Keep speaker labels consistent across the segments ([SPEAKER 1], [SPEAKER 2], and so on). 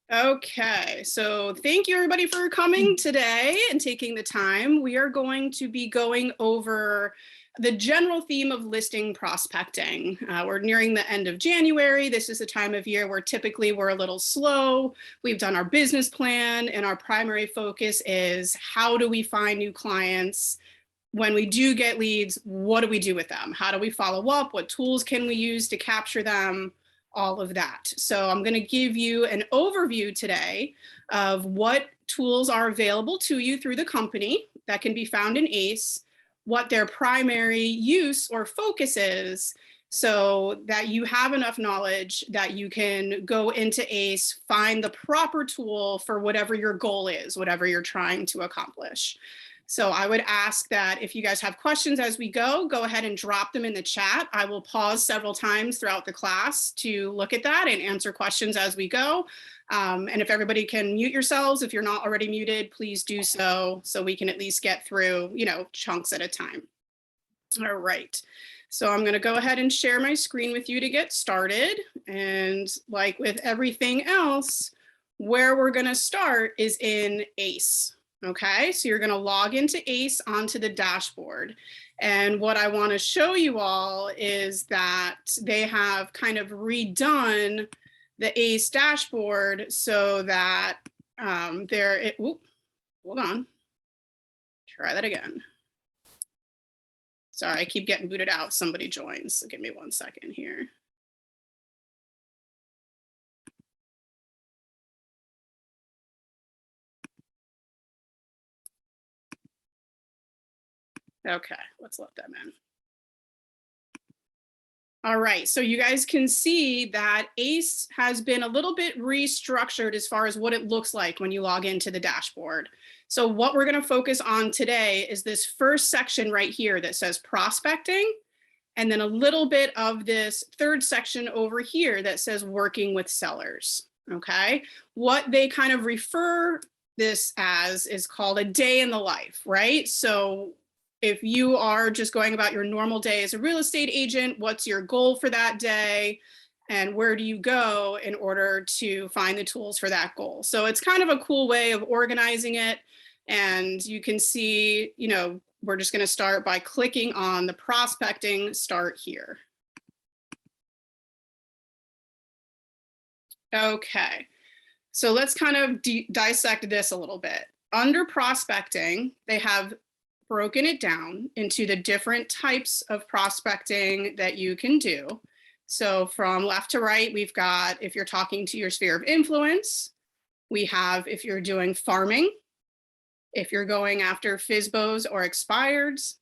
[SPEAKER 1] Okay, so thank you everybody for coming today and taking the time. We are going to be going over the general theme of listing prospecting. We're nearing the end of January. This is the time of year where typically we're a little slow. We've done our business plan and our primary focus is how do we find new clients? When we do get leads, what do we do with them? How do we follow up? What tools can we use to capture them? All of that. So I'm going to give you an overview today of what tools are available to you through the company that can be found in ACE, what their primary use or focus is, so that you have enough knowledge that you can go into ACE, find the proper tool for whatever your goal is, whatever you're trying to accomplish. So I would ask that if you guys have questions as we go ahead and drop them in the chat. I will pause several times throughout the class to look at that and answer questions as we go. And if everybody can mute yourselves, if you're not already muted, please do so we can at least get through, chunks at a time. All right. So I'm going to go ahead and share my screen with you to get started. And like with everything else, where we're going to start is in ACE. Okay, so you're going to log into ACE onto the dashboard. And what I want to show you all is that they have kind of redone the ACE dashboard so that hold on, try that again. Sorry, I keep getting booted out. Somebody joins. So give me 1 second here. Okay, let's let them in. All right, so you guys can see that ACE has been a little bit restructured as far as what it looks like when you log into the dashboard. So what we're going to focus on today is this first section right here that says prospecting, and then a little bit of this third section over here that says working with sellers. Okay, what they kind of refer this as is called a day in the life, right? So if you are just going about your normal day as a real estate agent, what's your goal for that day? And where do you go in order to find the tools for that goal? So it's kind of a cool way of organizing it. And you can see, we're just going to start by clicking on the prospecting start here. Okay, so let's kind of dissect this a little bit. Under prospecting, they have broken it down into the different types of prospecting that you can do. So from left to right, we've got if you're talking to your sphere of influence, we have if you're doing farming, if you're going after FSBOs or expireds,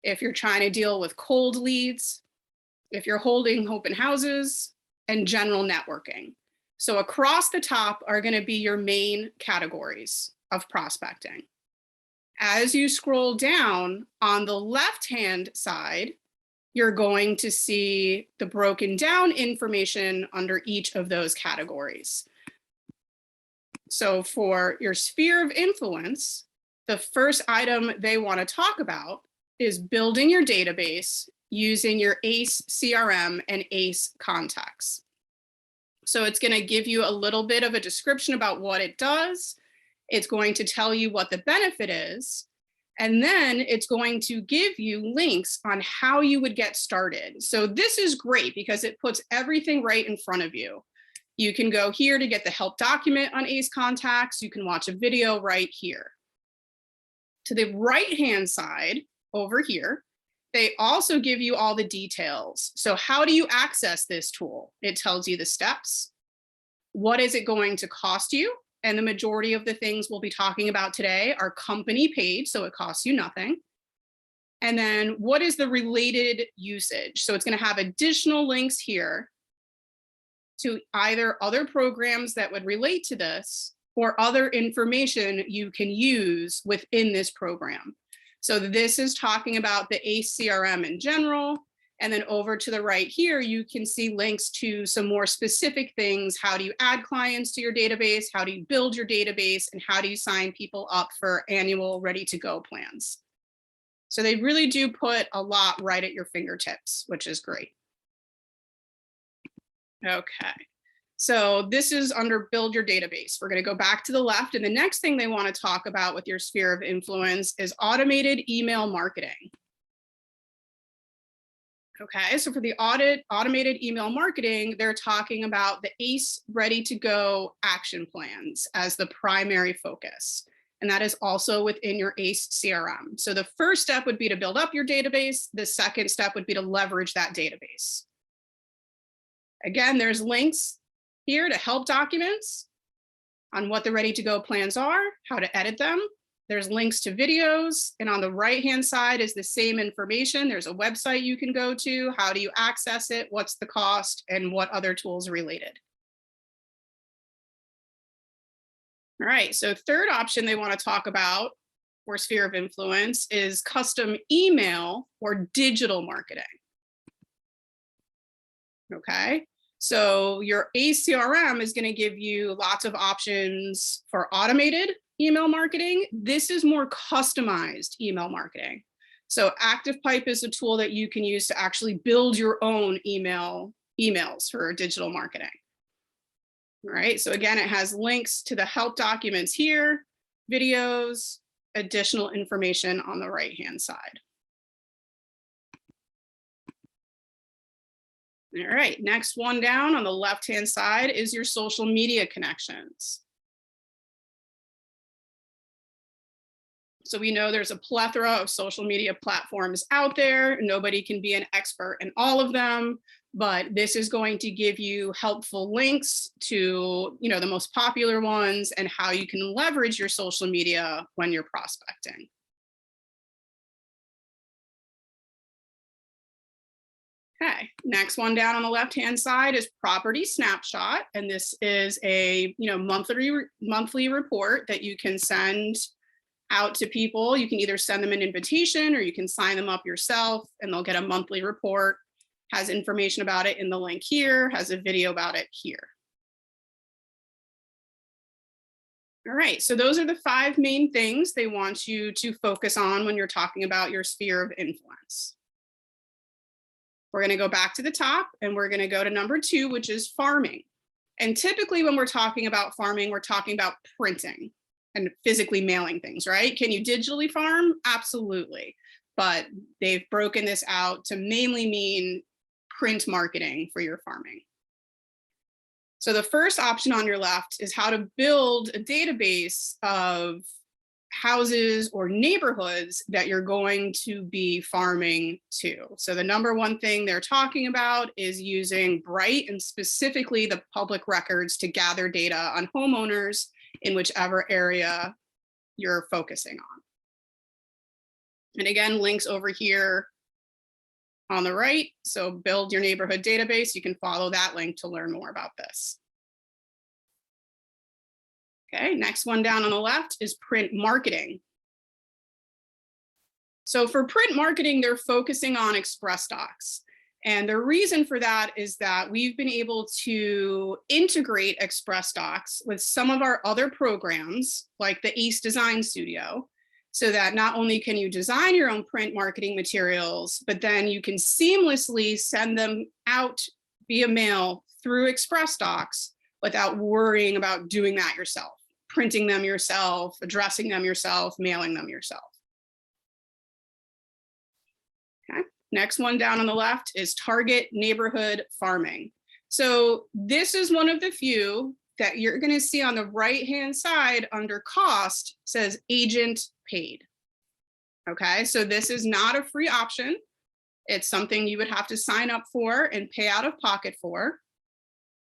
[SPEAKER 1] if you're trying to deal with cold leads, if you're holding open houses, and general networking. So across the top are going to be your main categories of prospecting. As you scroll down on the left-hand side, you're going to see the broken down information under each of those categories. So for your sphere of influence, the first item they want to talk about is building your database using your ACE CRM and ACE contacts. So it's going to give you a little bit of a description about what it does. It's going to tell you what the benefit is, and then it's going to give you links on how you would get started. So this is great because it puts everything right in front of you. You can go here to get the help document on ACE contacts. You can watch a video right here. To the right-hand side over here, they also give you all the details. So how do you access this tool? It tells you the steps. What is it going to cost you? And the majority of the things we'll be talking about today are company paid, so it costs you nothing. And then what is the related usage? So it's going to have additional links here to either other programs that would relate to this or other information you can use within this program. So this is talking about the ACE CRM in general. And then over to the right here, you can see links to some more specific things. How do you add clients to your database? How do you build your database? And how do you sign people up for annual ready-to-go plans? So they really do put a lot right at your fingertips, which is great. Okay, So this is under build your database. We're going to go back to the left. And the next thing they want to talk about with your sphere of influence is automated email marketing. Okay, so for the automated email marketing, they're talking about the ACE ready to go action plans as the primary focus. And that is also within your ACE CRM. So the first step would be to build up your database. The second step would be to leverage that database. Again, there's links here to help documents on what the ready to go plans are, how to edit them. There's links to videos, and on the right-hand side is the same information. There's a website you can go to. How do you access it? What's the cost? And what other tools are related? All right, so third option they want to talk about for sphere of influence is custom email or digital marketing. Okay, so your ACRM is going to give you lots of options for automated email marketing. This is more customized email marketing. So Activepipe is a tool that you can use to actually build your own emails for digital marketing. All right, so again, it has links to the help documents here, videos, additional information on the right-hand side. All right, next one down on the left-hand side is your social media connections. So we know there's a plethora of social media platforms out there. Nobody can be an expert in all of them, but this is going to give you helpful links to, the most popular ones and how you can leverage your social media when you're prospecting. Okay, next one down on the left-hand side is property snapshot. And this is a monthly report that you can send out to people. You can either send them an invitation or you can sign them up yourself and they'll get a monthly report. Has information about it in the link here, has a video about it here. All right, so those are the 5 main things they want you to focus on when you're talking about your sphere of influence. We're going to go back to the top and we're going to go to number 2, which is farming. And typically when we're talking about farming, we're talking about printing and physically mailing things, right? Can you digitally farm? Absolutely. But they've broken this out to mainly mean print marketing for your farming. So the first option on your left is how to build a database of houses or neighborhoods that you're going to be farming to. So the number one thing they're talking about is using Bright and specifically the public records to gather data on homeowners in whichever area you're focusing on. And again, links over here on the right. So build your neighborhood database. You can follow that link to learn more about this. Okay, next one down on the left is print marketing. So for print marketing, they're focusing on Express Docs. And the reason for that is that we've been able to integrate Express Docs with some of our other programs, like the ACE Design Studio, so that not only can you design your own print marketing materials, but then you can seamlessly send them out via mail through Express Docs without worrying about doing that yourself, printing them yourself, addressing them yourself, mailing them yourself. Okay. Next one down on the left is target neighborhood farming. So this is one of the few that you're going to see on the right-hand side under cost says agent paid. Okay, so this is not a free option. It's something you would have to sign up for and pay out of pocket for.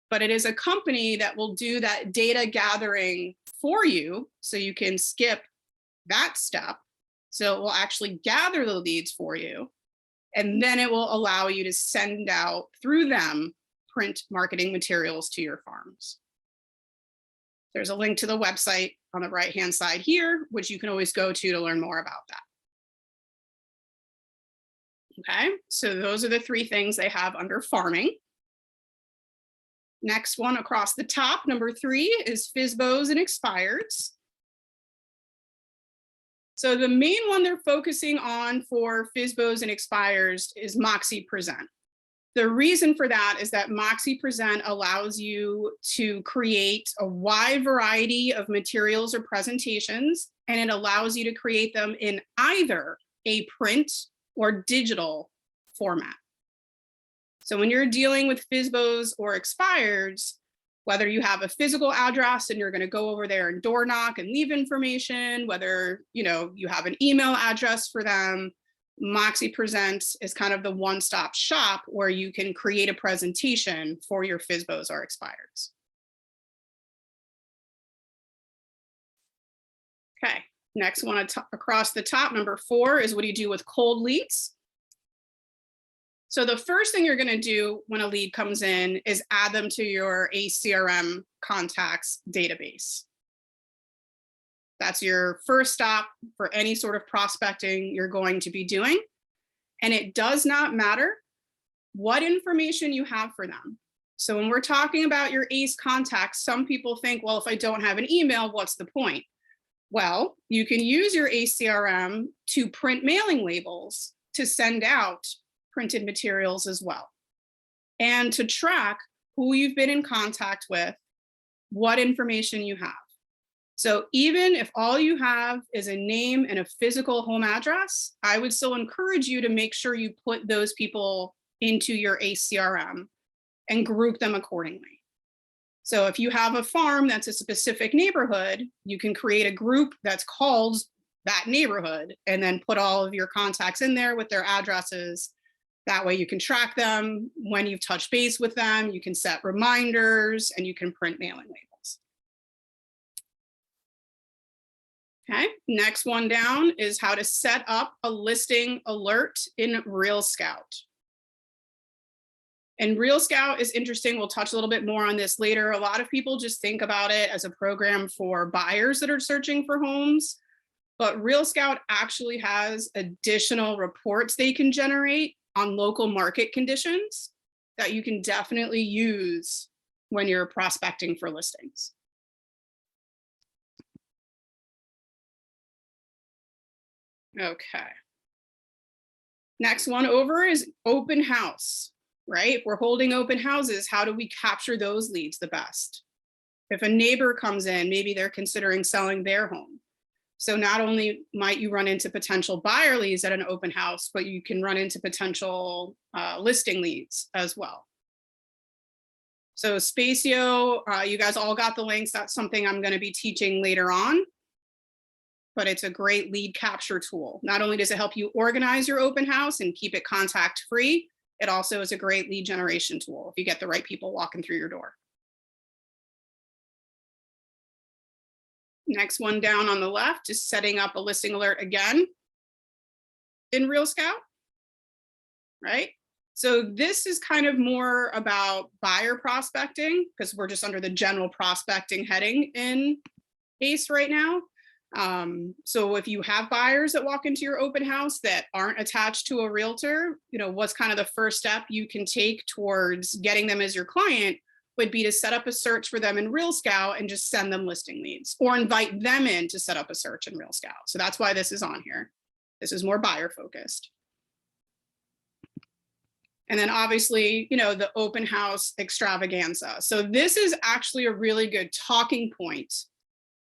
[SPEAKER 1] But it is a company that will do that data gathering for you so you can skip that step. So it will actually gather the leads for you. And then it will allow you to send out through them print marketing materials to your farms. There's a link to the website on the right-hand side here, which you can always go to learn more about that. Okay, so those are the 3 things they have under farming. Next one across the top, number 3, is FSBOs and expireds. So the main one they're focusing on for FSBOs and expires is Moxie Present. The reason for that is that Moxie Present allows you to create a wide variety of materials or presentations, and it allows you to create them in either a print or digital format. So when you're dealing with FSBOs or expireds, whether you have a physical address and you're going to go over there and door knock and leave information, whether you have an email address for them, Moxie Presents is kind of the one-stop shop where you can create a presentation for your FSBOs or expireds. Okay, next one across the top, number 4, is what do you do with cold leads? So the first thing you're going to do when a lead comes in is add them to your Acrm contacts database. That's your first stop for any sort of prospecting you're going to be doing. And it does not matter what information you have for them. So when we're talking about your ACE contacts, some people think, well, if I don't have an email, what's the point? Well, you can use your Acrm to print mailing labels to send out printed materials as well, and to track who you've been in contact with, what information you have. So even if all you have is a name and a physical home address, I would still encourage you to make sure you put those people into your Acrm and group them accordingly. So if you have a farm that's a specific neighborhood, you can create a group that's called that neighborhood and then put all of your contacts in there with their addresses. That way you can track them when you've touched base with them, you can set reminders, and you can print mailing labels. Okay, next one down is how to set up a listing alert in Real Scout. And Real Scout is interesting. We'll touch a little bit more on this later. A lot of people just think about it as a program for buyers that are searching for homes, but Real Scout actually has additional reports they can generate on local market conditions that you can definitely use when you're prospecting for listings. Okay. Next one over is open house, right? If we're holding open houses, how do we capture those leads the best? If a neighbor comes in, maybe they're considering selling their home. So not only might you run into potential buyer leads at an open house, but you can run into potential listing leads as well. So Spacio, you guys all got the links. That's something I'm going to be teaching later on. But it's a great lead capture tool. Not only does it help you organize your open house and keep it contact free, it also is a great lead generation tool if you get the right people walking through your door. Next one down on the left is setting up a listing alert again in Real Scout, right? So this is kind of more about buyer prospecting because we're just under the general prospecting heading in ACE right now. So if you have buyers that walk into your open house that aren't attached to a realtor, what's kind of the first step you can take towards getting them as your client would be to set up a search for them in Real Scout and just send them listing leads or invite them in to set up a search in Real Scout. So that's why this is on here. This is more buyer focused. And then obviously, the open house extravaganza. So this is actually a really good talking point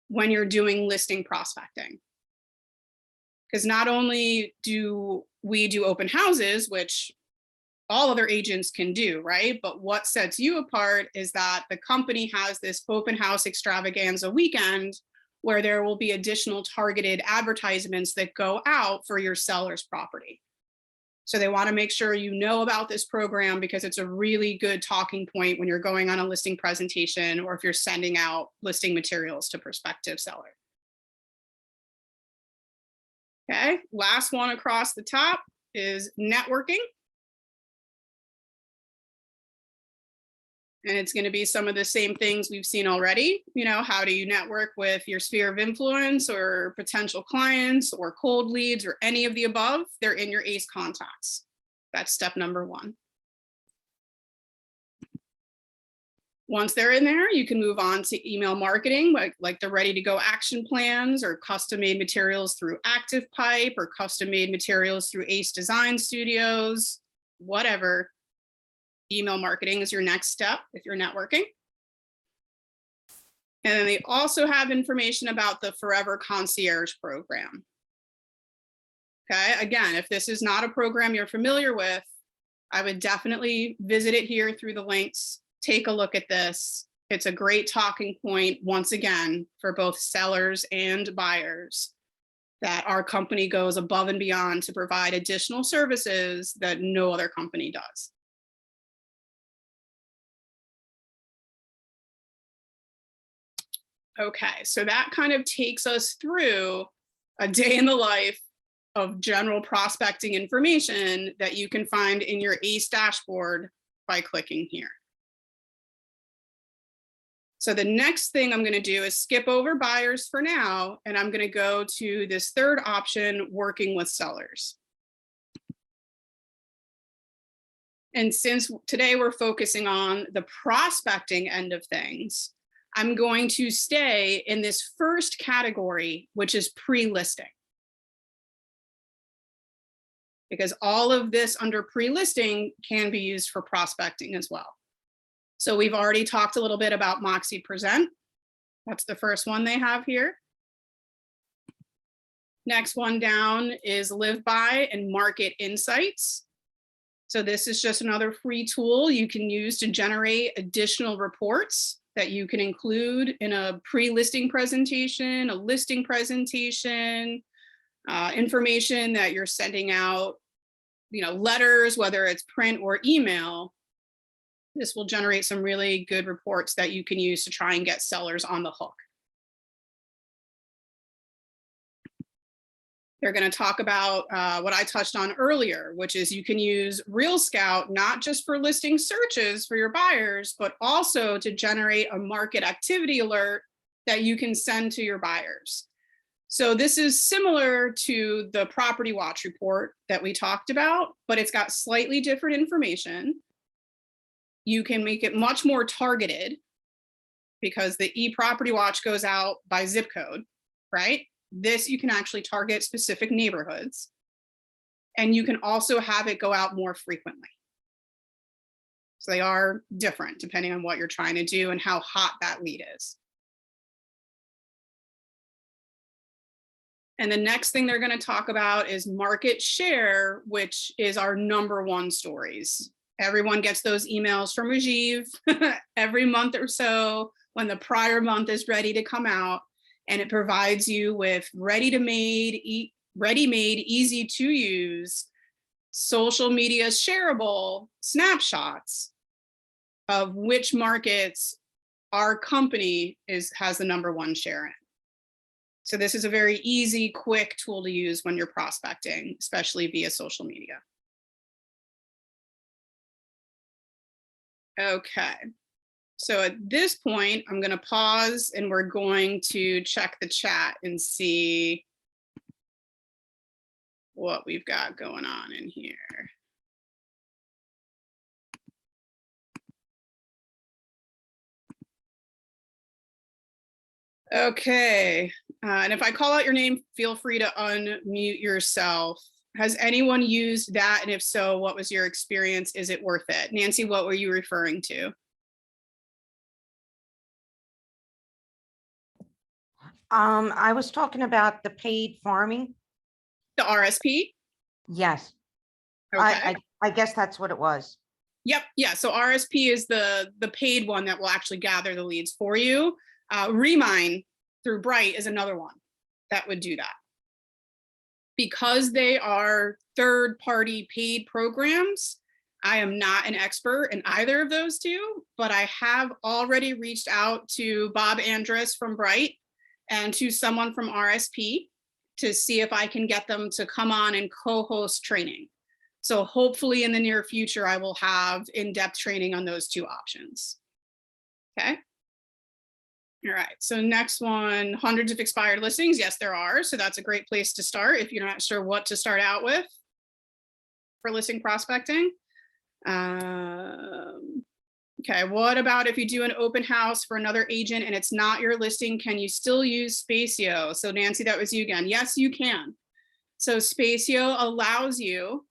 [SPEAKER 1] when you're doing listing prospecting. Because not only do we do open houses, which all other agents can do, right? But what sets you apart is that the company has this open house extravaganza weekend where there will be additional targeted advertisements that go out for your seller's property. So they want to make sure you know about this program because it's a really good talking point when you're going on a listing presentation or if you're sending out listing materials to prospective sellers. Okay, last one across the top is networking. And it's going to be some of the same things we've seen already. How do you network with your sphere of influence or potential clients or cold leads or any of the above? They're in your ACE contacts. That's step number 1. Once they're in there, you can move on to email marketing, like the ready to go action plans or custom made materials through Activepipe or custom made materials through ACE Design Studios, whatever. email marketing is your next step if you're networking. And then they also have information about the Forever Concierge program. Okay, again, if this is not a program you're familiar with, I would definitely visit it here through the links, take a look at this. It's a great talking point, once again, for both sellers and buyers, that our company goes above and beyond to provide additional services that no other company does. Okay, so that kind of takes us through a day in the life of general prospecting information that you can find in your ACE dashboard by clicking here. So the next thing I'm going to do is skip over buyers for now, and I'm going to go to this third option, working with sellers. And since today we're focusing on the prospecting end of things, I'm going to stay in this first category, which is pre-listing. Because all of this under pre-listing can be used for prospecting as well. So we've already talked a little bit about Moxie Present. That's the first one they have here. Next one down is Live By and Market Insights. So this is just another free tool you can use to generate additional reports that you can include in a pre-listing presentation, a listing presentation, information that you're sending out, letters, whether it's print or email. This will generate some really good reports that you can use to try and get sellers on the hook. They're going to talk about what I touched on earlier, which is you can use Real Scout, not just for listing searches for your buyers, but also to generate a market activity alert that you can send to your buyers. So this is similar to the Property Watch report that we talked about, but it's got slightly different information. You can make it much more targeted because the eProperty Watch goes out by zip code, right? This you can actually target specific neighborhoods, and you can also have it go out more frequently. So they are different depending on what you're trying to do and how hot that lead is. And the next thing they're going to talk about is market share, which is our #1 stories. Everyone gets those emails from Rajiv every month or so when the prior month is ready to come out. And it provides you with ready-made, easy to use, social media shareable snapshots of which markets our company has the #1 share in. So this is a very easy, quick tool to use when you're prospecting, especially via social media. Okay. So at this point, I'm going to pause and we're going to check the chat and see what we've got going on in here. Okay. And if I call out your name, feel free to unmute yourself. Has anyone used that? And if so, what was your experience? Is it worth it? Nancy, what were you referring to?
[SPEAKER 2] I was talking about the paid farming.
[SPEAKER 1] The RSP?
[SPEAKER 2] Yes.
[SPEAKER 1] Okay.
[SPEAKER 2] I guess that's what it was.
[SPEAKER 1] Yep. Yeah. So RSP is the paid one that will actually gather the leads for you. Remine through Bright is another one that would do that. Because they are third-party paid programs, I am not an expert in either of those two, but I have already reached out to Bob Andrus from Bright and to someone from RSP to see if I can get them to come on and co-host training. So hopefully in the near future, I will have in-depth training on those two options. Okay. All right, so next one, hundreds of expired listings. Yes, there are. So that's a great place to start if you're not sure what to start out with for listing prospecting. Okay, what about if you do an open house for another agent and it's not your listing, can you still use Spacio? So Nancy, that was you again. Yes, you can. So Spacio allows you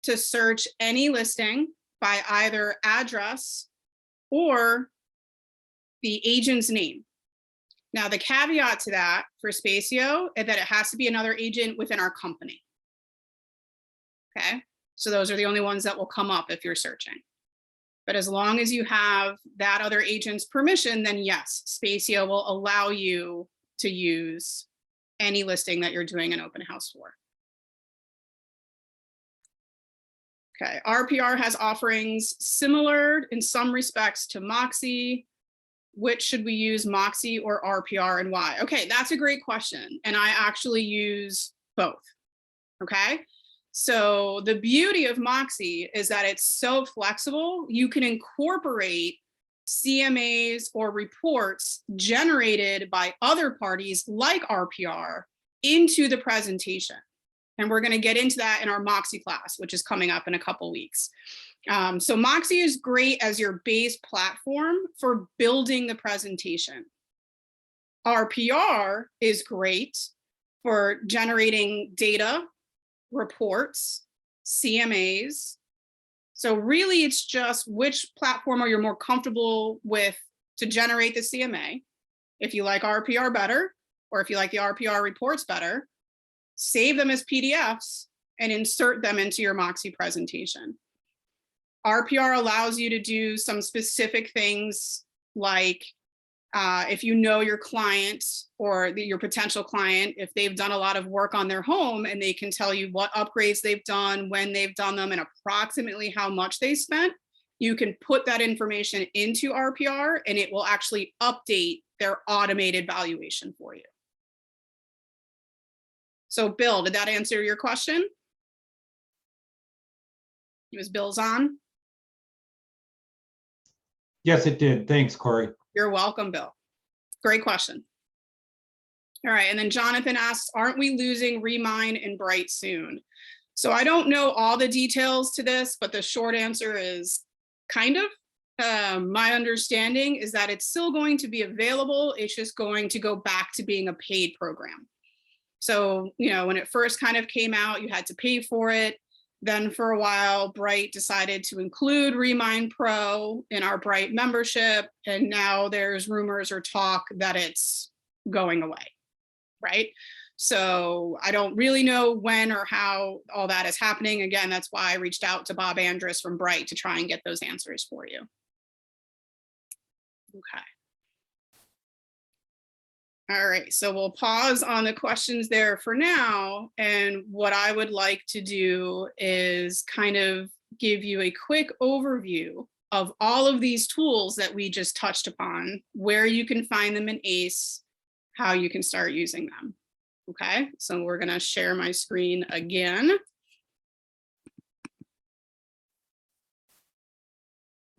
[SPEAKER 1] to search any listing by either address or the agent's name. Now, the caveat to that for Spacio is that it has to be another agent within our company. Okay, so those are the only ones that will come up if you're searching. But as long as you have that other agent's permission, then yes, Spacio will allow you to use any listing that you're doing an open house for. Okay, RPR has offerings similar in some respects to Moxie. Which should we use, Moxie or RPR, and why? Okay, that's a great question. And I actually use both. Okay, so the beauty of Moxie is that it's so flexible. You can incorporate CMAs or reports generated by other parties like RPR into the presentation. And we're going to get into that in our Moxie class, which is coming up in a couple weeks. So Moxie is great as your base platform for building the presentation. RPR is great for generating data, reports, CMAs. So really it's just which platform are you more comfortable with to generate the CMA. If you like RPR better, or if you like the RPR reports better, save them as PDFs and insert them into your Moxie presentation. RPR allows you to do some specific things like if you know your client or your potential client, if they've done a lot of work on their home and they can tell you what upgrades they've done, when they've done them, and approximately how much they spent, you can put that information into RPR and it will actually update their automated valuation for you. So Bill, did that answer your question? Was Bill's on?
[SPEAKER 3] Yes, it did. Thanks, Corey.
[SPEAKER 1] You're welcome, Bill. Great question. All right, and then Jonathan asks, aren't we losing Remind and Bright soon? So I don't know all the details to this, but the short answer is kind of. My understanding is that it's still going to be available. It's just going to go back to being a paid program. So, you know, when it first kind of came out, you had to pay for it. Then for a while, Bright decided to include Remind Pro in our Bright membership. And now there's rumors or talk that it's going away, right? So I don't really know when or how all that is happening. Again, that's why I reached out to Bob Andrus from Bright to try and get those answers for you. Okay. All right, so we'll pause on the questions there for now. And what I would like to do is kind of give you a quick overview of all of these tools that we just touched upon, where you can find them in ACE, how you can start using them. Okay, so we're gonna share my screen again.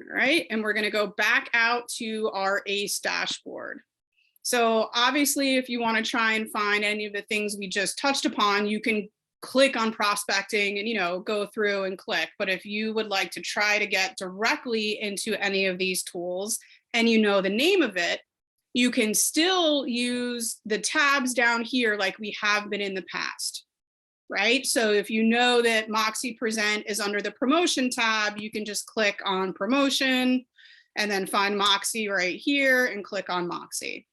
[SPEAKER 1] All right, and we're gonna go back out to our ACE dashboard. So obviously, if you want to try and find any of the things we just touched upon, you can click on prospecting and, you know, go through and click. But if you would like to try to get directly into any of these tools and you know the name of it, you can still use the tabs down here like we have been in the past, right? So if you know that Moxie Present is under the promotion tab, you can just click on promotion and then find Moxie right here and click on Moxie.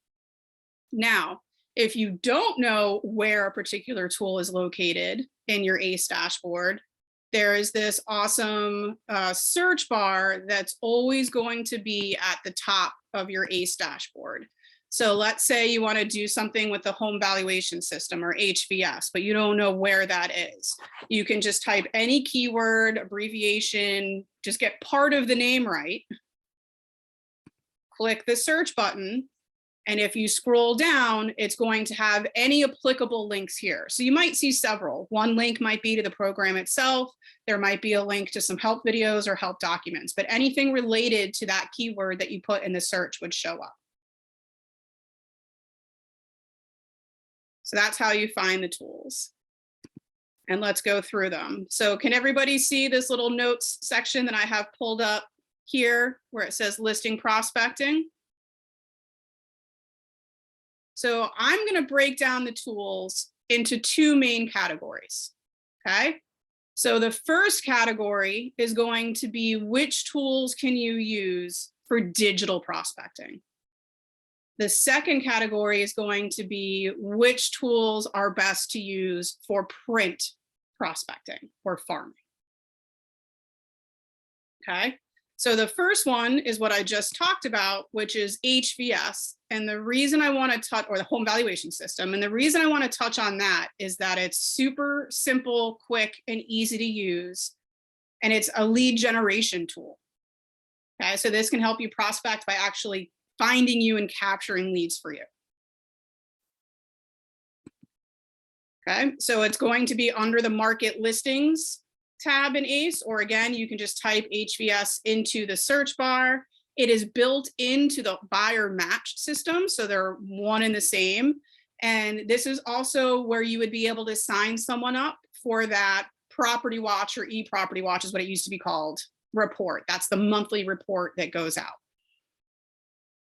[SPEAKER 1] Now, if you don't know where a particular tool is located in your ACE dashboard, there is this awesome search bar that's always going to be at the top of your ACE dashboard. So let's say you want to do something with the home valuation system or HVS, but you don't know where that is. You can just type any keyword, abbreviation, just get part of the name right. Click the search button. And if you scroll down, it's going to have any applicable links here. So you might see several. One link might be to the program itself. There might be a link to some help videos or help documents, but anything related to that keyword that you put in the search would show up. So that's how you find the tools. And let's go through them. So can everybody see this little notes section that I have pulled up here where it says listing prospecting? So I'm going to break down the tools into two main categories, okay? So the first category is going to be which tools can you use for digital prospecting. The second category is going to be which tools are best to use for print prospecting or farming. Okay, so the first one is what I just talked about, which is HVS. And the reason I want to touch, or the home valuation system, and the reason I want to touch on that is that it's super simple, quick, and easy to use. And it's a lead generation tool. Okay, so this can help you prospect by actually finding you and capturing leads for you. Okay, so it's going to be under the market listings tab in ACE, or again, you can just type HVS into the search bar. It is built into the buyer match system, so they're one and the same. And this is also where you would be able to sign someone up for that property watch, or e-property watch is what it used to be called, report. That's the monthly report that goes out.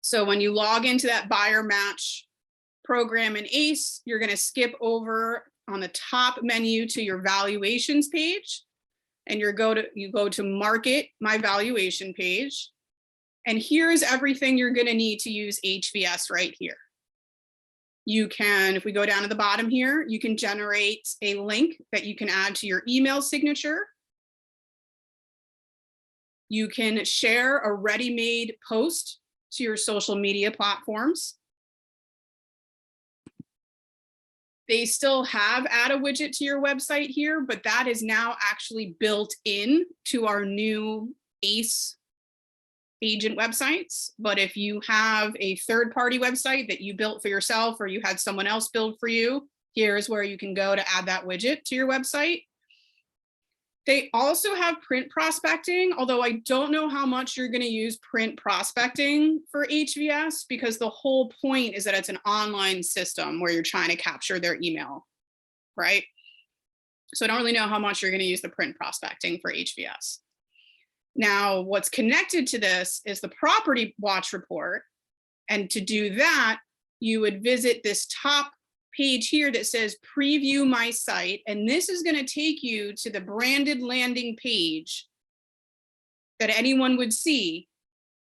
[SPEAKER 1] So when you log into that buyer match program in ACE, you're going to skip over on the top menu to your valuations page, and you go to market my valuation page. And here's everything you're going to need to use HVS right here. You can, if we go down to the bottom here, you can generate a link that you can add to your email signature. You can share a ready-made post to your social media platforms. They still have add a widget to your website here, but that is now actually built in to our new ACE agent websites. But if you have a third-party website that you built for yourself, or you had someone else build for you, here's where you can go to add that widget to your website. They also have print prospecting, although I don't know how much you're going to use print prospecting for HVS, because the whole point is that it's an online system where you're trying to capture their email, right? So I don't really know how much you're going to use the print prospecting for HVS. Now, what's connected to this is the property watch report. And to do that, you would visit this top page here that says preview my site. And this is going to take you to the branded landing page that anyone would see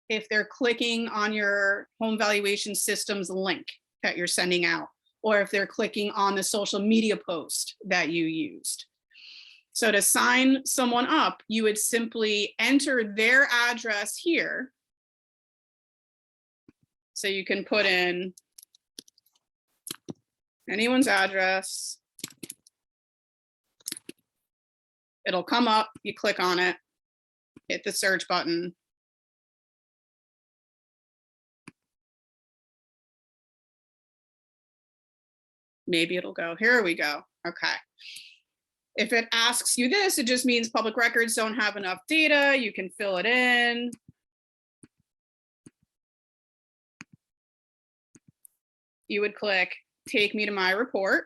[SPEAKER 1] if they're clicking on your home valuation systems link that you're sending out, or if they're clicking on the social media post that you used. So to sign someone up, you would simply enter their address here. So you can put in anyone's address. It'll come up, you click on it, hit the search button. Maybe it'll go, here we go, okay. If it asks you this, it just means public records don't have enough data, you can fill it in. You would click, take me to my report.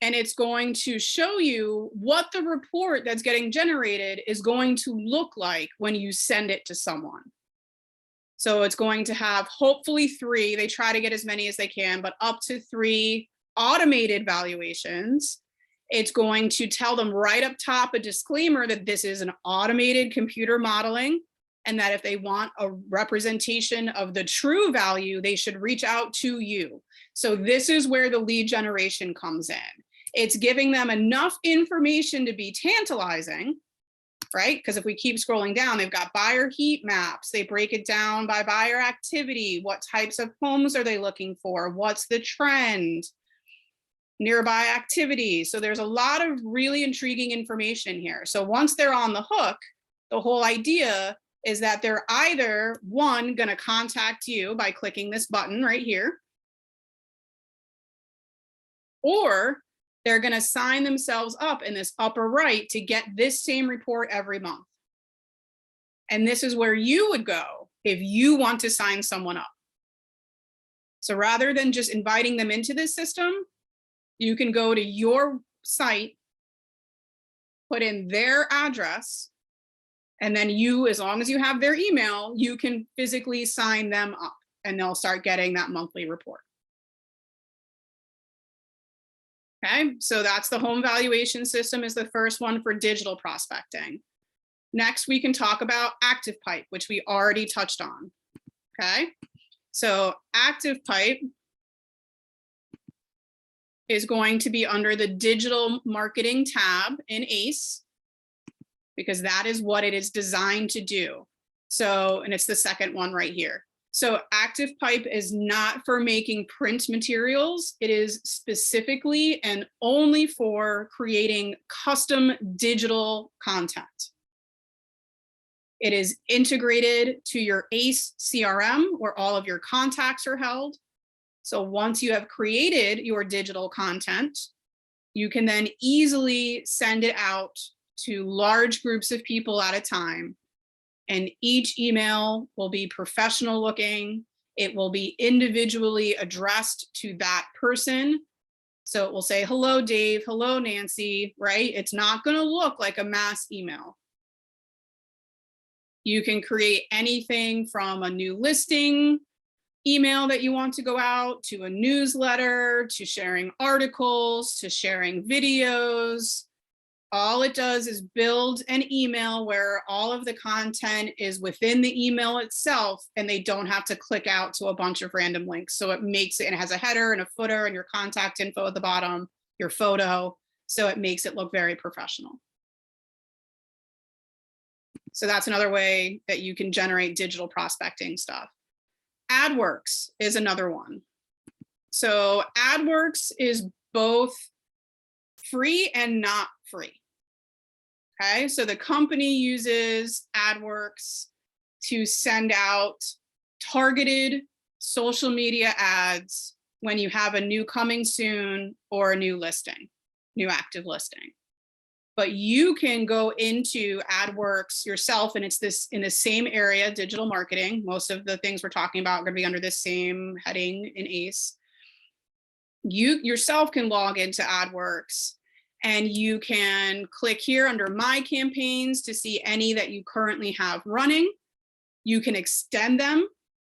[SPEAKER 1] And it's going to show you what the report that's getting generated is going to look like when you send it to someone. So it's going to have hopefully 3, they try to get as many as they can, but up to 3 automated valuations. It's going to tell them right up top a disclaimer that this is an automated computer modeling, and that if they want a representation of the true value, they should reach out to you. So this is where the lead generation comes in. It's giving them enough information to be tantalizing, right? Because if we keep scrolling down, they've got buyer heat maps. They break it down by buyer activity. What types of homes are they looking for? What's the trend? Nearby activities. So there's a lot of really intriguing information here. So once they're on the hook, the whole idea is that they're either, one, going to contact you by clicking this button right here, or they're going to sign themselves up in this upper right to get this same report every month. And this is where you would go if you want to sign someone up. So rather than just inviting them into this system, you can go to your site, put in their address, and then you, as long as you have their email, you can physically sign them up and they'll start getting that monthly report. Okay, so that's the home valuation system is the first one for digital prospecting. Next, we can talk about Activepipe, which we already touched on. Okay, so Activepipe is going to be under the digital marketing tab in ACE, because that is what it is designed to do. So, and it's the second one right here. So Activepipe is not for making print materials. It is specifically and only for creating custom digital content. It is integrated to your ACE CRM where all of your contacts are held. So once you have created your digital content, you can then easily send it out to large groups of people at a time. And each email will be professional looking. It will be individually addressed to that person. So it will say, hello, Dave, hello, Nancy, right? It's not going to look like a mass email. You can create anything from a new listing email that you want to go out, to a newsletter, to sharing articles, to sharing videos. All it does is build an email where all of the content is within the email itself, and they don't have to click out to a bunch of random links. So it makes it, and it has a header and a footer and your contact info at the bottom, your photo. So it makes it look very professional. So that's another way that you can generate digital prospecting stuff. AdWorks is another one. So AdWorks is both free and not free. Okay, so the company uses AdWorks to send out targeted social media ads when you have a new coming soon or a new listing, new active listing. But you can go into AdWorks yourself, and it's this in the same area, digital marketing. Most of the things we're talking about are going to be under the same heading in ACE. You yourself can log into AdWorks, and you can click here under My Campaigns to see any that you currently have running. You can extend them.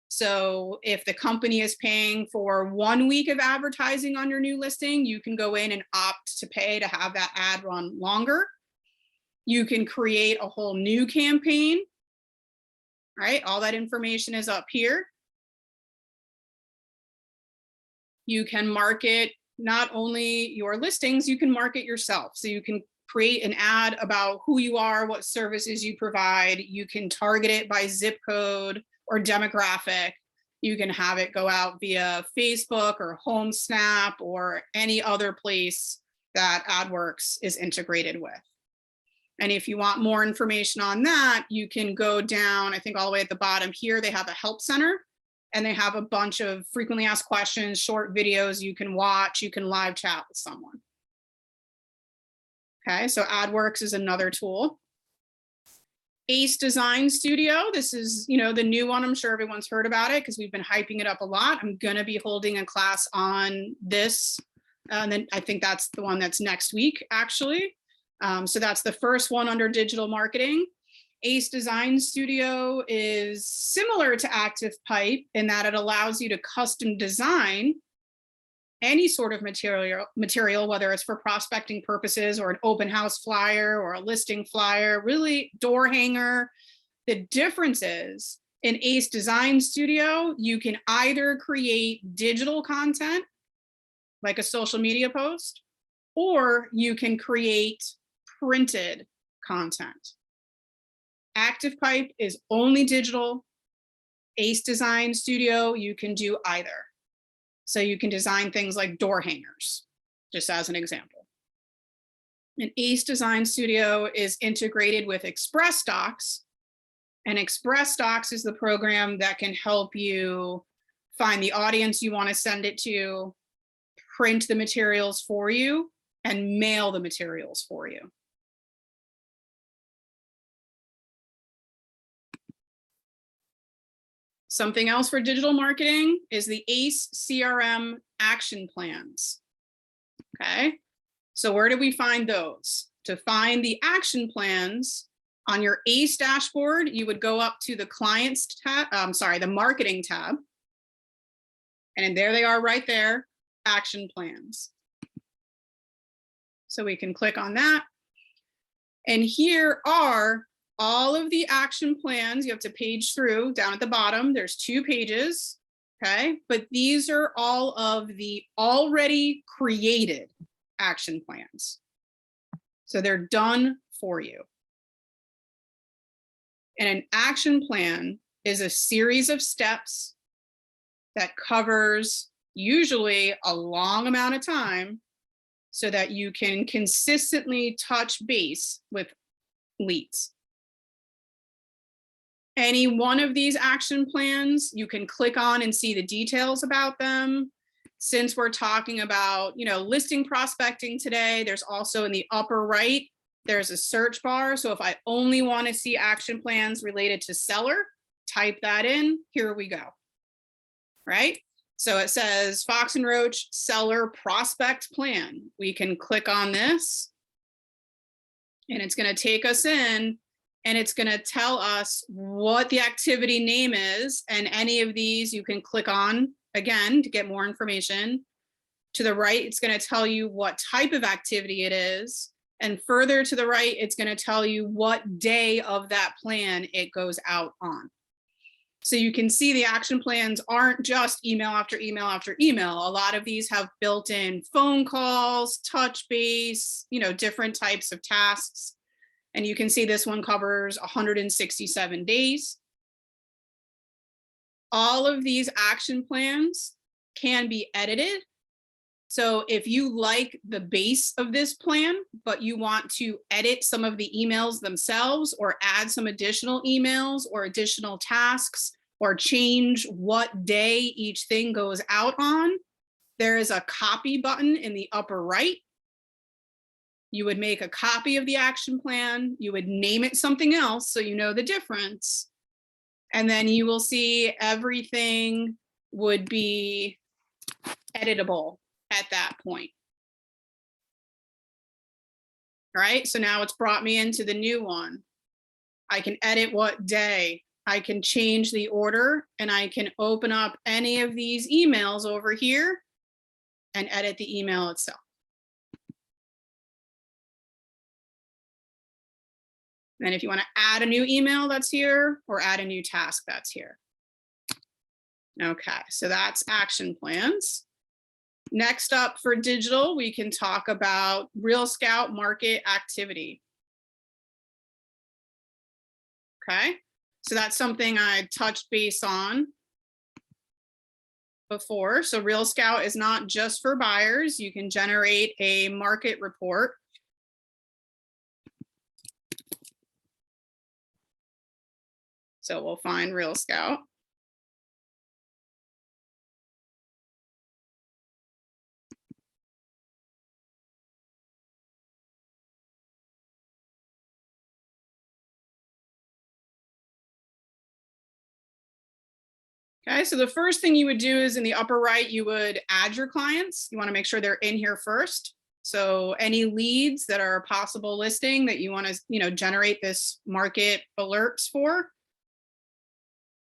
[SPEAKER 1] So if the company is paying for 1 week of advertising on your new listing, you can go in and opt to pay to have that ad run longer. You can create a whole new campaign, right? All that information is up here. You can market not only your listings, you can market yourself. So you can create an ad about who you are, what services you provide. You can target it by zip code or demographic. You can have it go out via Facebook or HomeSnap or any other place that AdWorks is integrated with. And if you want more information on that, you can go down, I think all the way at the bottom here, they have a help center. And they have a bunch of frequently asked questions, short videos you can watch, you can live chat with someone. Okay, so AdWorks is another tool. ACE Design Studio, this is, the new one. I'm sure everyone's heard about it because we've been hyping it up a lot. I'm going to be holding a class on this. And then I think that's the one that's next week, actually. So that's the first one under digital marketing. ACE Design Studio is similar to Activepipe in that it allows you to custom design any sort of material, whether it's for prospecting purposes or an open house flyer or a listing flyer, really door hanger. The difference is in ACE Design Studio, you can either create digital content like a social media post, or you can create printed content. Activepipe is only digital. ACE Design Studio, you can do either. So you can design things like door hangers, just as an example. And ACE Design Studio is integrated with ExpressDocs. And ExpressDocs is the program that can help you find the audience you want to send it to, print the materials for you, and mail the materials for you. Something else for digital marketing is the ACE CRM Action Plans. Okay, so where do we find those? To find the action plans on your ACE dashboard, you would go up to the clients tab, the marketing tab. And there they are right there, action plans. So we can click on that. And here are all of the action plans. You have to page through down at the bottom. There's 2 pages, okay? But these are all of the already created action plans. So they're done for you. And an action plan is a series of steps that covers usually a long amount of time so that you can consistently touch base with leads. Any one of these action plans, you can click on and see the details about them. Since we're talking about, listing prospecting today, there's also in the upper right, there's a search bar. So if I only want to see action plans related to seller, type that in, here we go, right? So it says Fox and Roach seller prospect plan. We can click on this and it's going to take us in and it's going to tell us what the activity name is. And any of these you can click on again to get more information. To the right, it's going to tell you what type of activity it is. And further to the right, it's going to tell you what day of that plan it goes out on. So you can see the action plans aren't just email after email after email. A lot of these have built-in phone calls, touch base, different types of tasks. And you can see this one covers 167 days. All of these action plans can be edited. So if you like the base of this plan, but you want to edit some of the emails themselves or add some additional emails or additional tasks or change what day each thing goes out on, there is a copy button in the upper right. You would make a copy of the action plan. You would name it something else so you know the difference. And then you will see everything would be editable at that point. All right, so now it's brought me into the new one. I can edit what day, I can change the order, and I can open up any of these emails over here and edit the email itself. And if you want to add a new email, that's here, or add a new task, that's here. Okay, so that's action plans. Next up for digital, we can talk about Real Scout market activity. Okay, so that's something I touched base on before. So Real Scout is not just for buyers. You can generate a market report. So we'll find Real Scout. Okay, so the first thing you would do is in the upper right, you would add your clients. You want to make sure they're in here first. So any leads that are a possible listing that you want to, generate this market alerts for,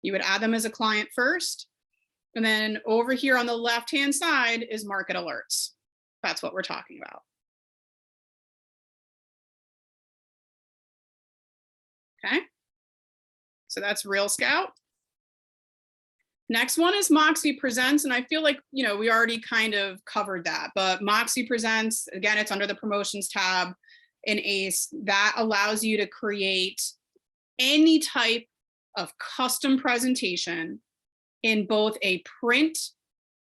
[SPEAKER 1] you would add them as a client first. And then over here on the left-hand side is market alerts. That's what we're talking about. Okay, so that's Real Scout. Next one is Moxie Presents, and I feel like, we already kind of covered that, but Moxie Presents, again, it's under the promotions tab in ACE. That allows you to create any type of custom presentation in both a print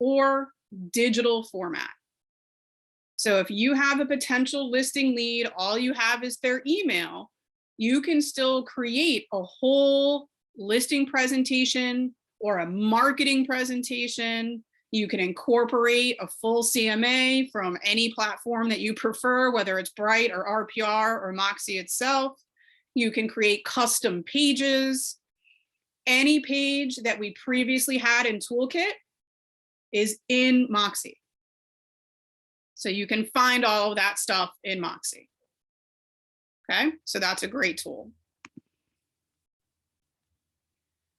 [SPEAKER 1] or digital format. So if you have a potential listing lead, all you have is their email, you can still create a whole listing presentation or a marketing presentation. You can incorporate a full CMA from any platform that you prefer, whether it's Bright or RPR or Moxie itself. You can create custom pages. Any page that we previously had in Toolkit is in Moxie. So you can find all of that stuff in Moxie. Okay, so that's a great tool.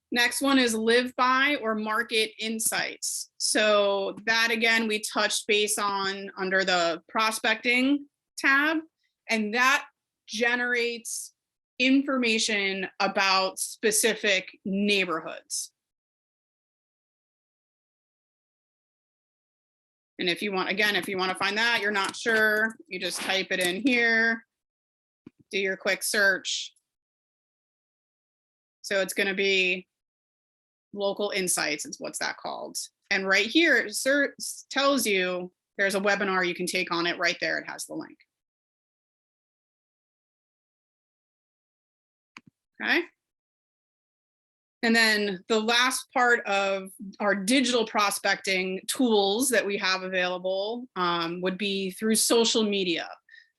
[SPEAKER 1] Next one is Live By or Market Insights. So that, again, we touched base on under the prospecting tab, and that generates information about specific neighborhoods. And if you want, again, if you want to find that, you're not sure, you just type it in here, do your quick search. So it's going to be local insights, is what's that called. And right here, it tells you there's a webinar you can take on it right there. It has the link. Okay. And then the last part of our digital prospecting tools that we have available would be through social media.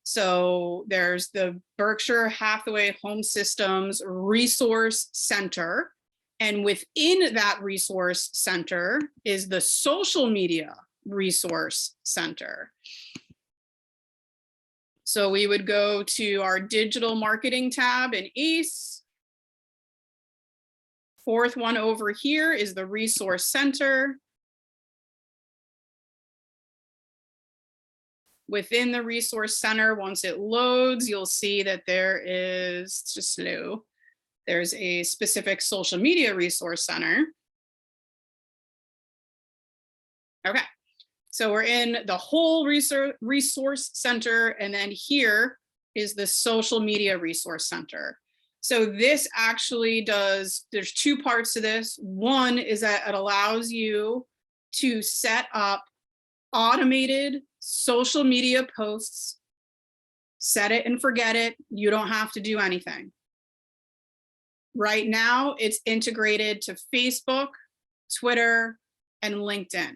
[SPEAKER 1] So there's the Berkshire Hathaway Home Systems Resource Center. And within that resource center is the social media resource center. So we would go to our digital marketing tab in ACE. Fourth one over here is the resource center. Within the resource center, once it loads, you'll see that there is, it's just slow. There's a specific social media resource center. Okay, so we're in the whole resource center, and then here is the social media resource center. So this actually does, there's two parts to this. One is that it allows you to set up automated social media posts, set it and forget it. You don't have to do anything. Right now, it's integrated to Facebook, Twitter, and LinkedIn.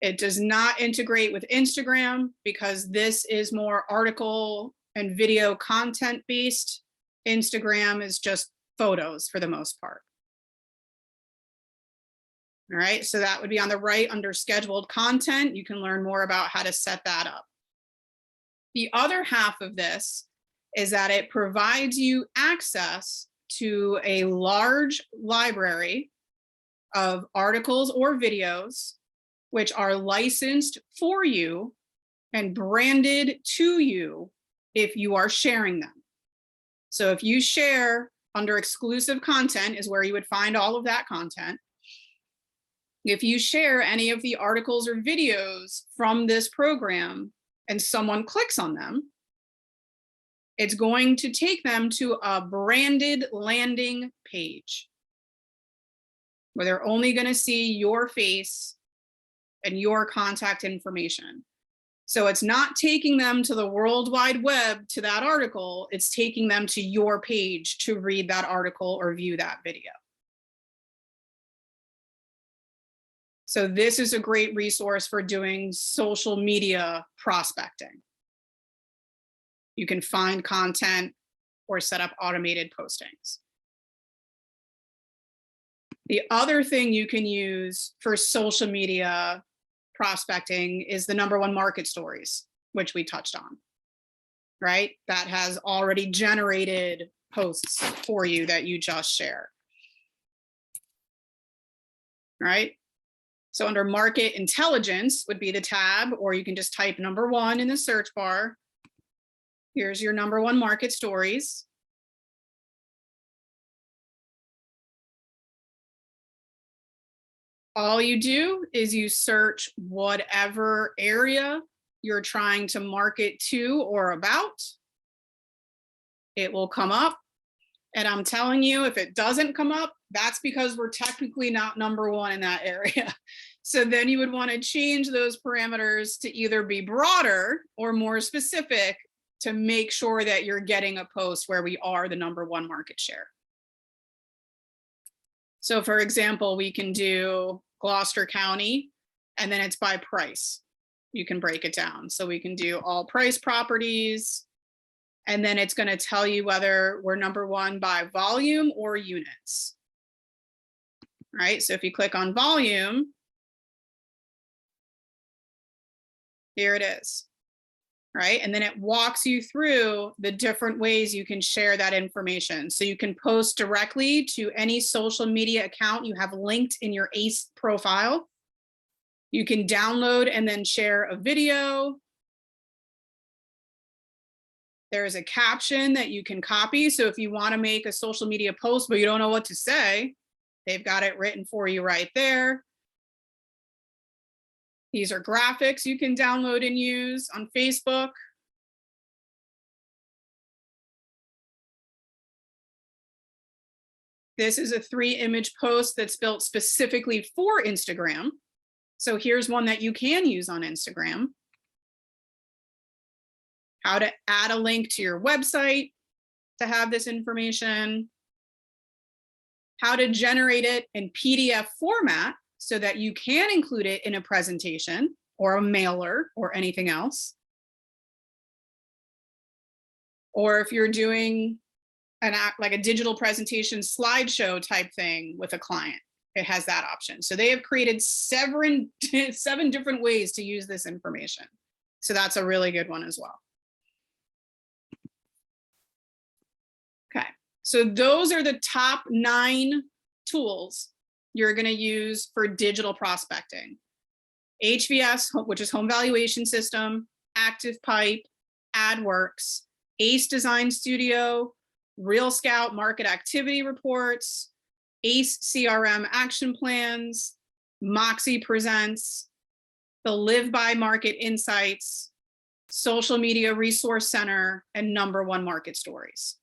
[SPEAKER 1] It does not integrate with Instagram because this is more article and video content based. Instagram is just photos for the most part. All right, so that would be on the right under scheduled content. You can learn more about how to set that up. The other half of this is that it provides you access to a large library of articles or videos, which are licensed for you and branded to you if you are sharing them. So if you share under exclusive content is where you would find all of that content. If you share any of the articles or videos from this program and someone clicks on them, it's going to take them to a branded landing page where they're only going to see your face and your contact information. So it's not taking them to the World Wide Web to that article, it's taking them to your page to read that article or view that video. So this is a great resource for doing social media prospecting. You can find content or set up automated postings. The other thing you can use for social media prospecting is the #1 market stories, which we touched on, right? That has already generated posts for you that you just share. Right? So under market intelligence would be the tab, or you can just type #1 in the search bar. Here's your #1 market stories. All you do is you search whatever area you're trying to market to or about. It will come up. And I'm telling you, if it doesn't come up, that's because we're technically not #1 in that area. So then you would want to change those parameters to either be broader or more specific to make sure that you're getting a post where we are the #1 market share. So for example, we can do Gloucester County, and then it's by price. You can break it down. So we can do all price properties, and then it's going to tell you whether we're #1 by volume or units. All right, so if you click on volume, here it is. Right, and then it walks you through the different ways you can share that information. So you can post directly to any social media account you have linked in your ACE profile. You can download and then share a video. There's a caption that you can copy. So if you want to make a social media post, but you don't know what to say, they've got it written for you right there. These are graphics you can download and use on Facebook. This is a 3-image post that's built specifically for Instagram. So here's one that you can use on Instagram. How to add a link to your website to have this information. How to generate it in PDF format so that you can include it in a presentation or a mailer or anything else. Or if you're doing like a digital presentation slideshow type thing with a client, it has that option. So they have created 7 different ways to use this information. So that's a really good one as well. Okay, so those are the top 9 tools you're going to use for digital prospecting. HVS, which is Home Valuation System, Activepipe, AdWorks, ACE Design Studio, Real Scout Market Activity Reports, ACE CRM Action Plans, Moxie Presents, the Live By Market Insights, Social Media Resource Center, and #1 Market Stories.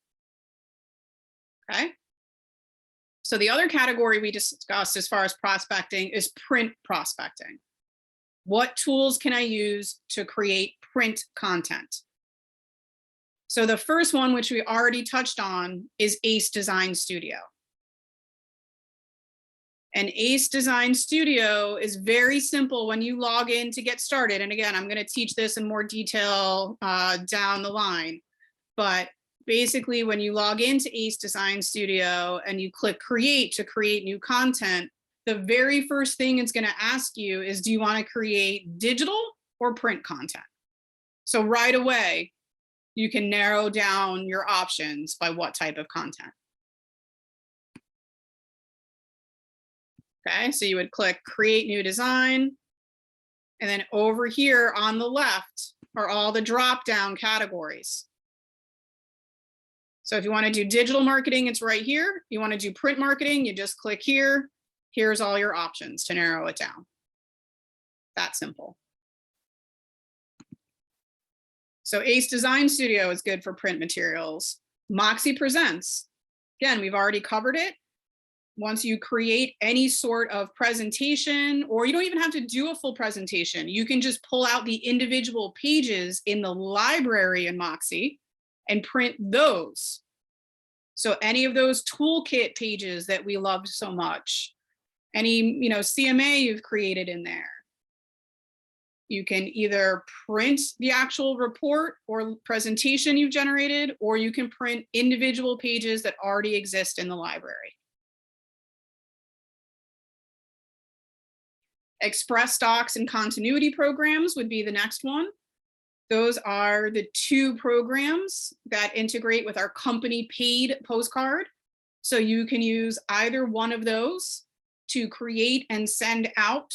[SPEAKER 1] Okay. So the other category we discussed as far as prospecting is print prospecting. What tools can I use to create print content? So the first one, which we already touched on, is ACE Design Studio. And ACE Design Studio is very simple when you log in to get started. And again, I'm going to teach this in more detail down the line. But basically, when you log into ACE Design Studio and you click Create to create new content, the very first thing it's going to ask you is, do you want to create digital or print content? So right away, you can narrow down your options by what type of content. Okay, so you would click Create New Design. And then over here on the left are all the drop-down categories. So if you want to do digital marketing, it's right here. You want to do print marketing, you just click here. Here's all your options to narrow it down. That simple. So ACE Design Studio is good for print materials. Moxie Presents, again, we've already covered it. Once you create any sort of presentation, or you don't even have to do a full presentation, you can just pull out the individual pages in the library in Moxie and print those. So any of those toolkit pages that we loved so much, any CMA you've created in there, you can either print the actual report or presentation you've generated, or you can print individual pages that already exist in the library. Express Docs and Continuity programs would be the next one. Those are the 2 programs that integrate with our company paid postcard. So you can use either one of those to create and send out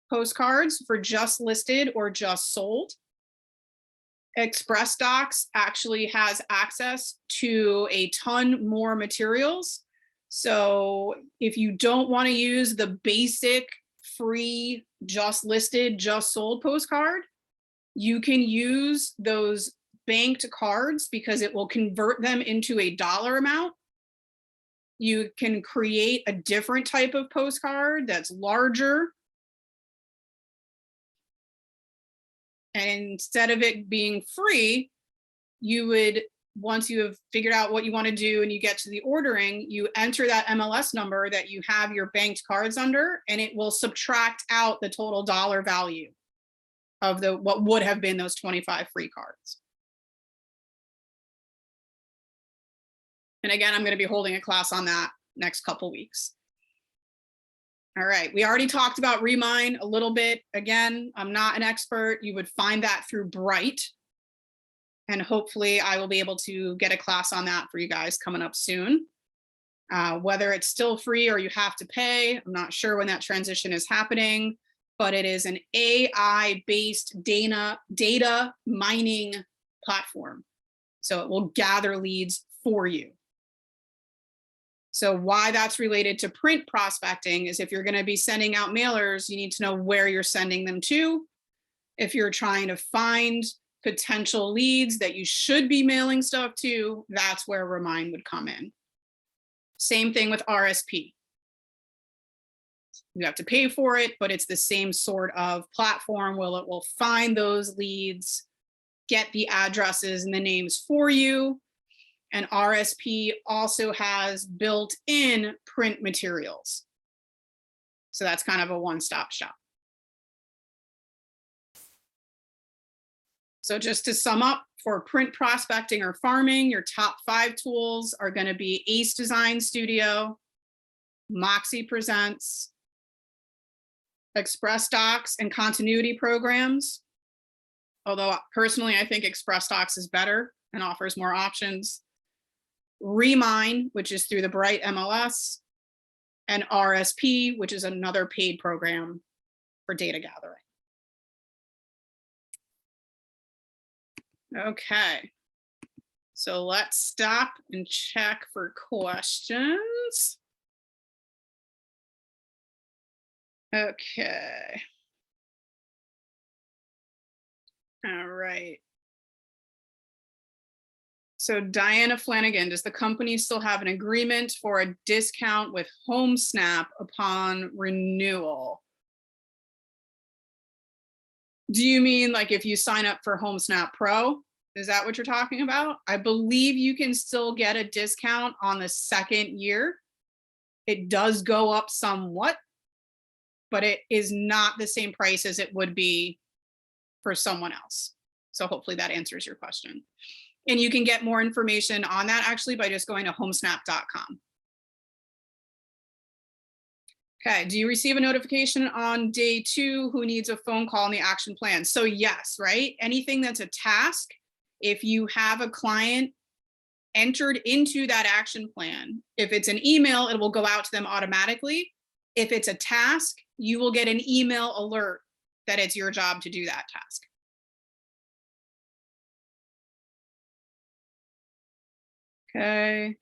[SPEAKER 1] postcards for just listed or just sold. Express Docs actually has access to a ton more materials. So if you don't want to use the basic free just listed, just sold postcard, you can use those banked cards because it will convert them into a dollar amount. You can create a different type of postcard that's larger. And instead of it being free, you would, once you have figured out what you want to do and you get to the ordering, you enter that MLS number that you have your banked cards under, and it will subtract out the total dollar value of what would have been those 25 free cards. And again, I'm going to be holding a class on that next couple weeks. All right, we already talked about Remind a little bit. Again, I'm not an expert. You would find that through Bright. And hopefully I will be able to get a class on that for you guys coming up soon. Whether it's still free or you have to pay, I'm not sure when that transition is happening, but it is an AI-based data mining platform. So it will gather leads for you. So why that's related to print prospecting is if you're going to be sending out mailers, you need to know where you're sending them to. If you're trying to find potential leads that you should be mailing stuff to, that's where Remind would come in. Same thing with RSP. You have to pay for it, but it's the same sort of platform where it will find those leads, get the addresses and the names for you. And RSP also has built-in print materials. So that's kind of a one-stop shop. So just to sum up, for print prospecting or farming, your top 5 tools are going to be Ace Design Studio, Moxie Presents, Express Docs, and continuity programs. Although personally, I think Express Docs is better and offers more options. Remind, which is through the Bright MLS, and RSP, which is another paid program for data gathering. Okay, so let's stop and check for questions. Okay. All right. So Diana Flanagan, does the company still have an agreement for a discount with HomeSnap upon renewal? Do you mean like if you sign up for HomeSnap Pro? Is that what you're talking about? I believe you can still get a discount on the 2nd year. It does go up somewhat, but it is not the same price as it would be for someone else. So hopefully that answers your question. And you can get more information on that actually by just going to homesnap.com. Okay, do you receive a notification on day 2 who needs a phone call in the action plan? So yes, right? Anything that's a task, if you have a client entered into that action plan, if it's an email, it will go out to them automatically. If it's a task, you will get an email alert that it's your job to do that task. Okay.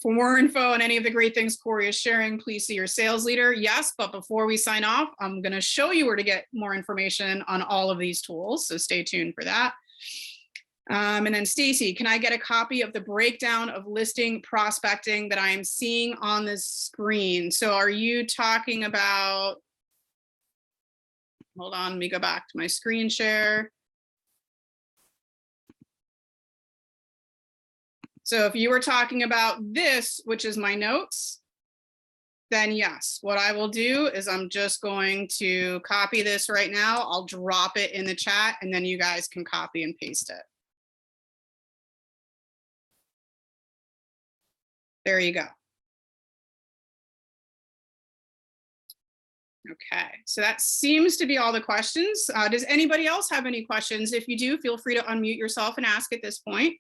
[SPEAKER 1] For more info on any of the great things Corey is sharing, please see your sales leader. Yes, but before we sign off, I'm going to show you where to get more information on all of these tools. So stay tuned for that. And then Stacy, can I get a copy of the breakdown of listing prospecting that I am seeing on the screen? So are you talking about, hold on, let me go back to my screen share. So if you were talking about this, which is my notes, then yes, what I will do is I'm just going to copy this right now. I'll drop it in the chat and then you guys can copy and paste it. There you go. Okay, so that seems to be all the questions. Does anybody else have any questions? If you do, feel free to unmute yourself and ask at this point.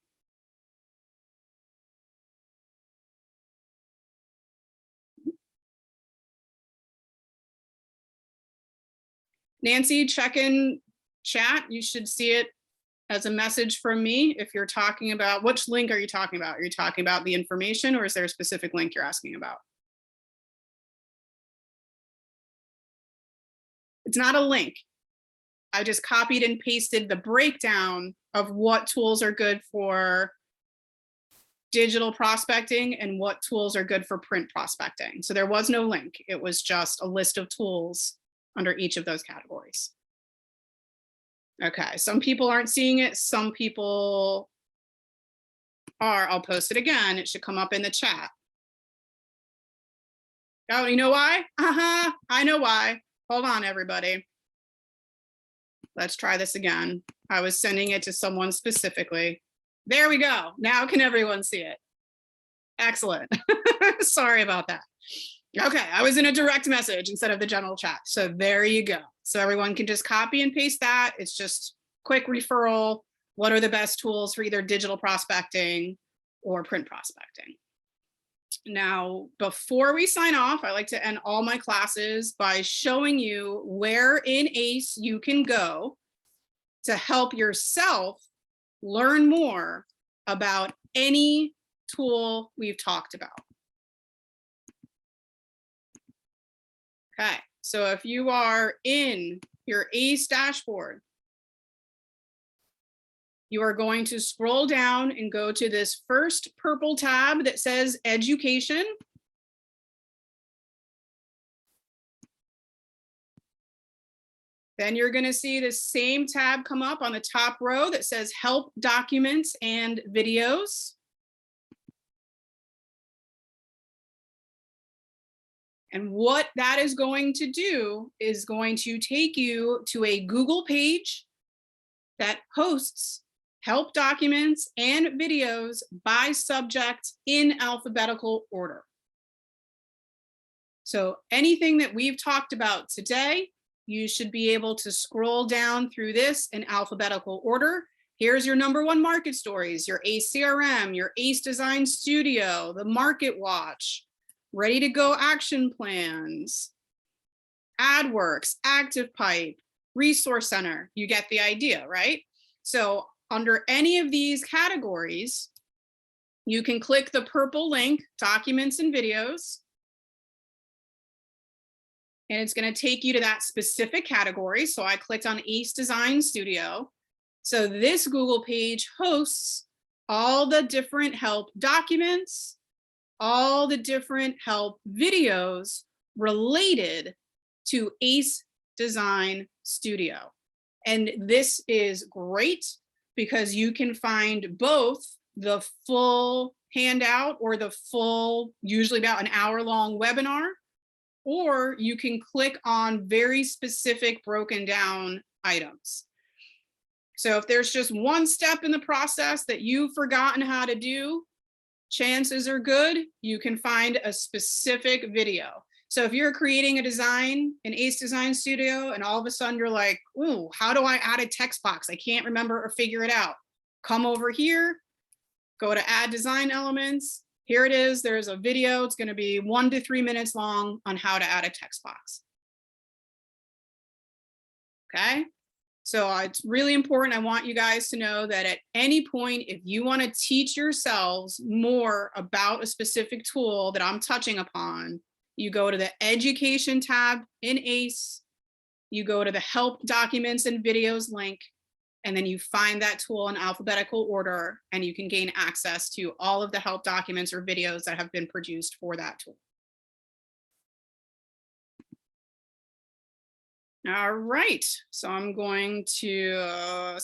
[SPEAKER 1] Nancy, check in chat. You should see it as a message from me. If you're talking about, which link are you talking about? Are you talking about the information or is there a specific link you're asking about? It's not a link. I just copied and pasted the breakdown of what tools are good for digital prospecting and what tools are good for print prospecting. So there was no link. It was just a list of tools under each of those categories. Okay, some people aren't seeing it. Some people are. I'll post it again. It should come up in the chat. Oh, you know why? I know why. Hold on, everybody. Let's try this again. I was sending it to someone specifically. There we go. Now can everyone see it? Excellent. Sorry about that. Okay, I was in a direct message instead of the general chat. So there you go. So everyone can just copy and paste that. It's just quick referral. What are the best tools for either digital prospecting or print prospecting? Now, before we sign off, I like to end all my classes by showing you where in ACE you can go to help yourself learn more about any tool we've talked about. Okay, so if you are in your ACE dashboard, you are going to scroll down and go to this first purple tab that says Education. Then you're going to see the same tab come up on the top row that says Help Documents and Videos. And what that is going to do is going to take you to a Google page that hosts help documents and videos by subject in alphabetical order. So anything that we've talked about today, you should be able to scroll down through this in alphabetical order. Here's your #1 market stories, your ACE CRM, your ACE Design Studio, the Market Watch, Ready to Go Action Plans, AdWorks, Activepipe, Resource Center. You get the idea, right? So under any of these categories, you can click the purple link, Documents and Videos, and it's going to take you to that specific category. So I clicked on ACE Design Studio. So this Google page hosts all the different help documents, all the different help videos related to ACE Design Studio. And this is great because you can find both the full handout or the full, usually about an hour-long webinar, or you can click on very specific broken down items. So if there's just one step in the process that you've forgotten how to do, chances are good you can find a specific video. So if you're creating a design in ACE Design Studio and all of a sudden you're like, ooh, how do I add a text box? I can't remember or figure it out. Come over here, go to Add Design Elements. Here it is. There's a video. It's going to be 1 to 3 minutes long on how to add a text box. Okay. So it's really important. I want you guys to know that at any point, if you want to teach yourselves more about a specific tool that I'm touching upon, you go to the Education tab in ACE, you go to the Help Documents and Videos link, and then you find that tool in alphabetical order, and you can gain access to all of the help documents or videos that have been produced for that tool. All right, so I'm going to